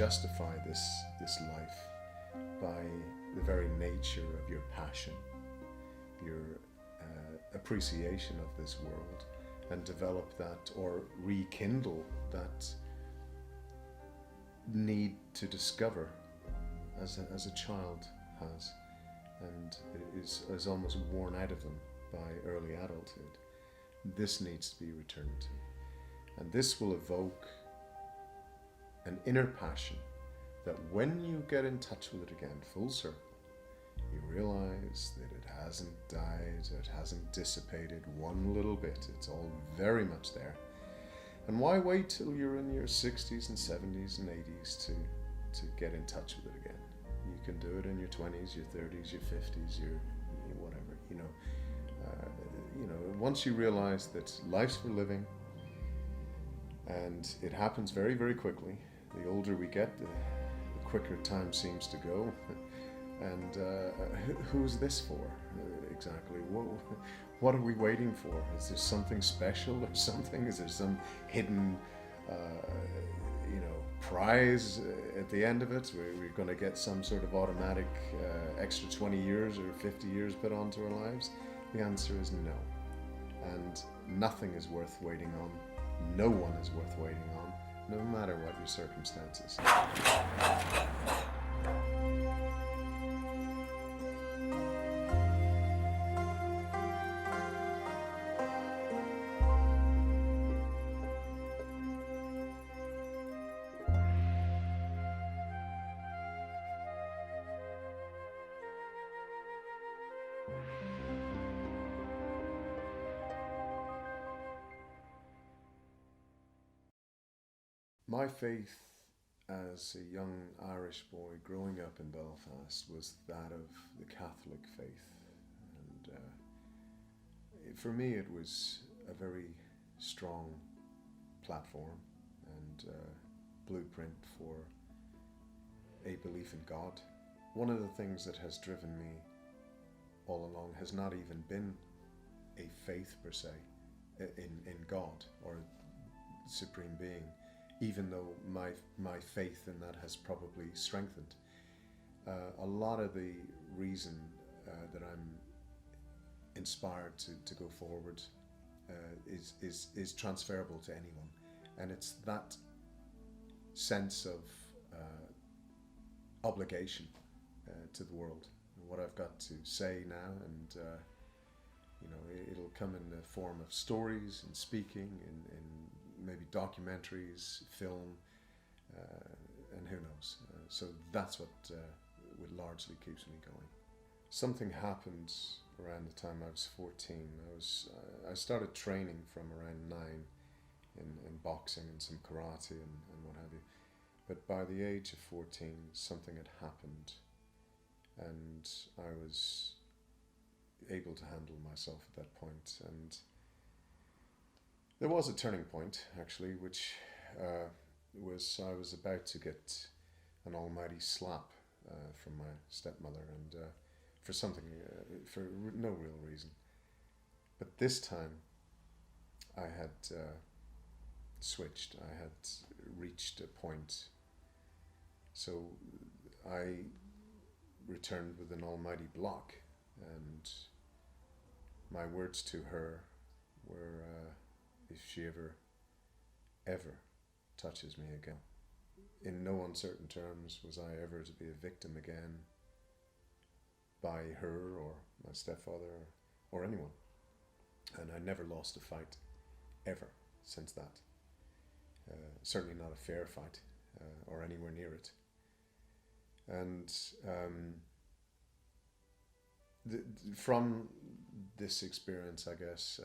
justify this life by the very nature of your passion, your appreciation of this world, and develop that or rekindle that need to discover as a child has, and is almost worn out of them by early adulthood. This needs to be returned to, and this will evoke an inner passion that when you get in touch with it again, full circle, you realize that it hasn't died, it hasn't dissipated one little bit. It's all very much there. And why wait till you're in your 60s and 70s and 80s to get in touch with it again? You can do it in your 20s, your 30s, your 50s, your whatever. Once you realize that life's for living, and it happens very, very quickly. The older we get, the quicker time seems to go. And who's this for exactly? What are we waiting for? Is there something special or something? Is there some hidden, prize at the end of it? We're going to get some sort of automatic extra 20 years or 50 years put onto our lives? The answer is no. And nothing is worth waiting on. No one is worth waiting on, no matter what your circumstances. My faith as a young Irish boy growing up in Belfast was that of the Catholic faith. And for me it was a very strong platform and blueprint for a belief in God. One of the things that has driven me all along has not even been a faith per se in God or Supreme Being, even though my faith in that has probably strengthened. A lot of the reason that I'm inspired to go forward is transferable to anyone, and it's that sense of obligation to the world. What I've got to say now, and it'll come in the form of stories and speaking, in maybe documentaries, film, and who knows. So that's what largely keeps me going. Something happened around the time I was 14. I started training from around 9 in boxing and some karate and what have you. But by the age of 14, something had happened, and I was able to handle myself at that point. And there was a turning point, actually, which was I was about to get an almighty slap from my stepmother, and for something, for no real reason. But this time, I had switched. I had reached a point. So I returned with an almighty block, and my words to her were, if she ever touches me again. In no uncertain terms was I ever to be a victim again by her or my stepfather or anyone. And I never lost a fight, ever, since that. Certainly not a fair fight, or anywhere near it. And from this experience, I guess,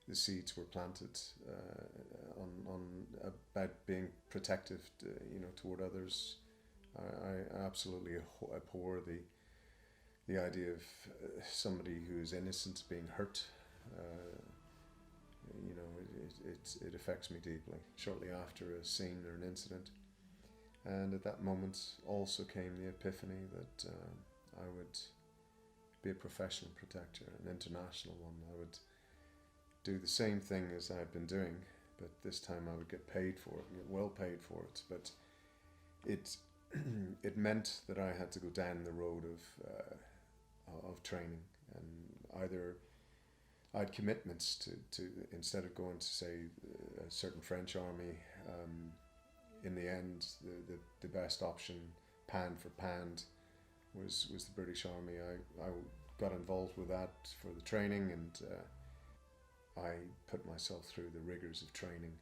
the seeds were planted on about being protective, toward others. I absolutely abhor the idea of somebody who is innocent being hurt. It affects me deeply. Shortly after a scene or an incident, and at that moment also came the epiphany that I would be a professional protector, an international one. I would do the same thing as I had been doing, but this time I would get paid for it, get well paid for it. But it it meant that I had to go down the road of training, and either I had commitments to instead of going to say a certain French army. In the end, the best option, pound for pound, was the British Army. I got involved with that for the training, and I put myself through the rigors of training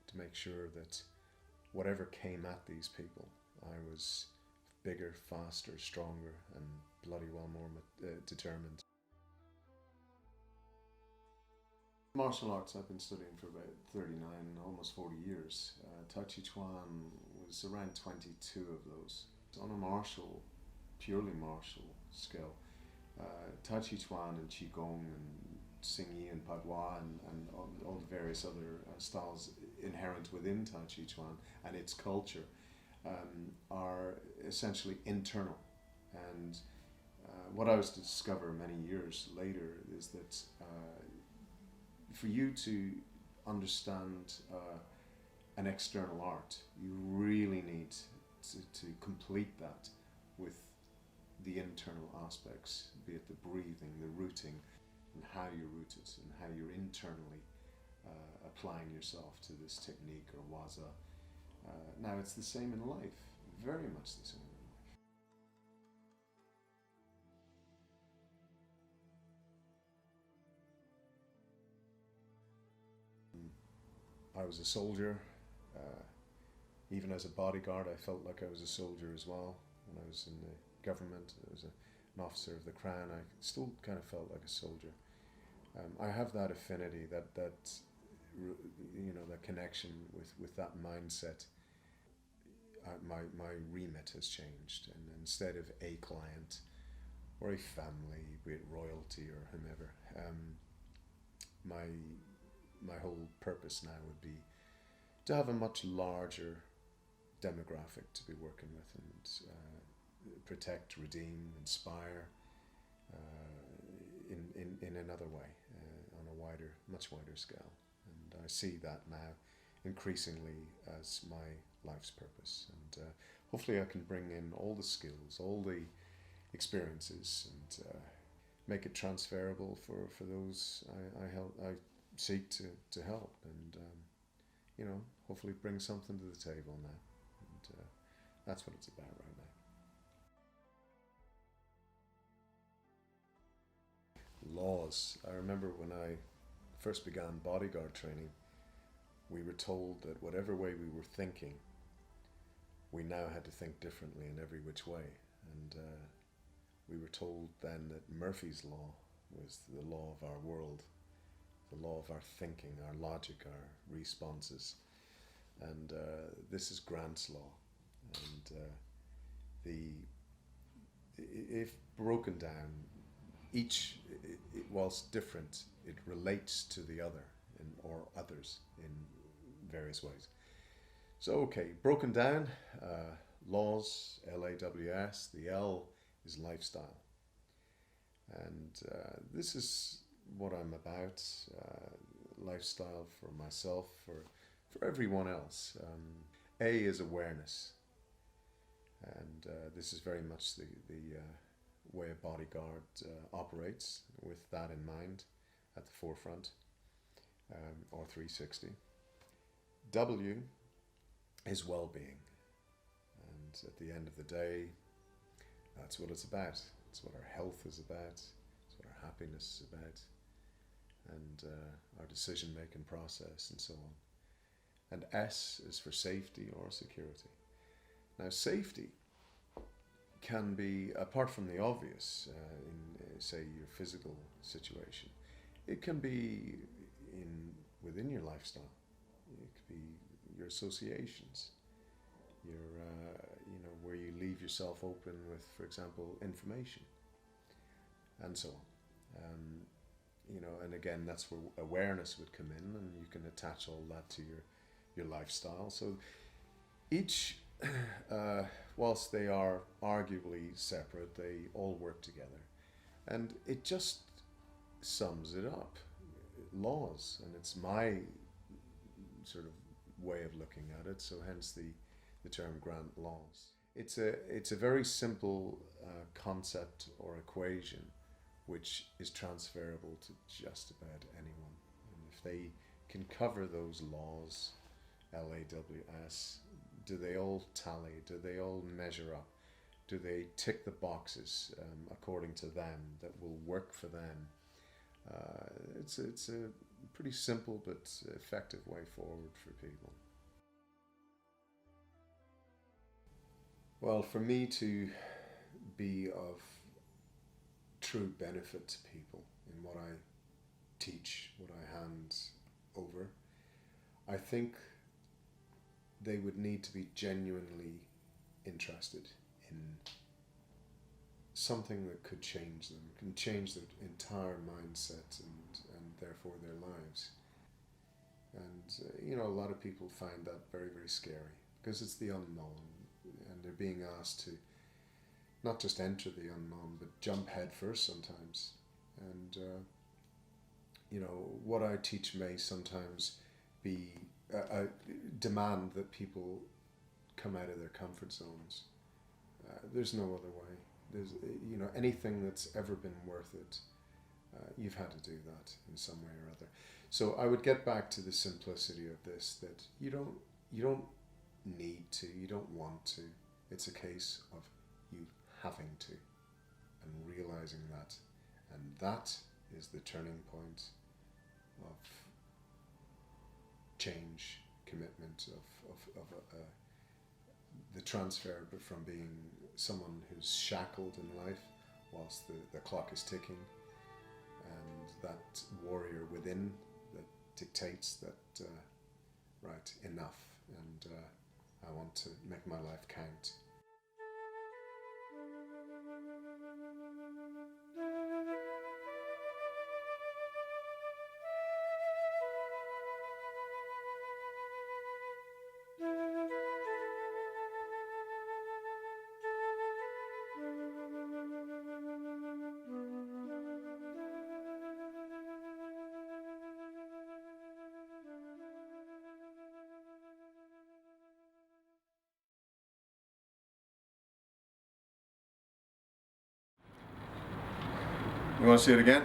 to make sure that whatever came at these people, I was bigger, faster, stronger, and bloody well more determined. Martial arts I've been studying for about 39, almost 40 years. Tai Chi Chuan was around 22 of those. On a martial, purely martial scale, Tai Chi Chuan and Qigong and Xing Yi and Padua and all the various other styles inherent within Tai Chi Chuan and its culture are essentially internal. And what I was to discover many years later is that for you to understand an external art, you really need to complete that with the internal aspects, be it the breathing, the rooting, and how you root it, and how you're internally applying yourself to this technique or waza. Now it's the same in life, very much the same in life. I was a soldier. Even as a bodyguard, I felt like I was a soldier as well. When I was in the government, I was an officer of the Crown. I still kind of felt like a soldier. I have that affinity, that that connection with that mindset. My remit has changed, and instead of a client or a family, be it royalty or whomever, my whole purpose now would be to have a much larger demographic to be working with, and protect, redeem, inspire in another way, on a wider, much wider scale. And I see that now increasingly as my life's purpose. And hopefully I can bring in all the skills, all the experiences, and make it transferable for those I seek to help, and hopefully bring something to the table now. And that's what it's about right now. Laws. I remember when I first began bodyguard training, we were told that whatever way we were thinking, we now had to think differently in every which way. And we were told then that Murphy's Law was the law of our world, the law of our thinking, our logic, our responses. And this is Grant's Law. And if broken down, each, whilst different, it relates to the other or others in various ways. So, okay, broken down, laws, LAWS, the L is lifestyle. And this is what I'm about, lifestyle for myself, for everyone else. A is awareness. And this is very much the way a bodyguard operates, with that in mind at the forefront, or 360. W is well-being, and at the end of the day, that's what it's about. It's what our health is about, it's what our happiness is about, and our decision-making process, and so on. And S is for safety or security. Now, safety can be, apart from the obvious, in say your physical situation, it can be within your lifestyle. It could be your associations, your where you leave yourself open with, for example, information, and so on. And again, that's where awareness would come in, and you can attach all that to your lifestyle. So each, whilst they are arguably separate, they all work together, and it just sums it up. Laws, and it's my sort of way of looking at it. So hence the the term grant laws. It's a very simple concept or equation which is transferable to just about anyone. And if they can cover those laws, LAWS, do they all tally? Do they all measure up? Do they tick the boxes according to them that will work for them? It's a pretty simple but effective way forward for people. Well, for me to be of true benefit to people in what I teach, what I hand over, I think they would need to be genuinely interested in something that could change them, can change their entire mindset and therefore their lives. And a lot of people find that very, very scary because it's the unknown, and they're being asked to not just enter the unknown but jump head first sometimes. And what I teach may sometimes be demand that people come out of their comfort zones. There's no other way. There's anything that's ever been worth it, you've had to do that in some way or other. So I would get back to the simplicity of this, that you don't need to, you don't want to. It's a case of you having to and realizing that, and that is the turning point of change, commitment, of the transfer from being someone who's shackled in life whilst the clock is ticking, and that warrior within that dictates that right, enough, and I want to make my life count. You want to see it again?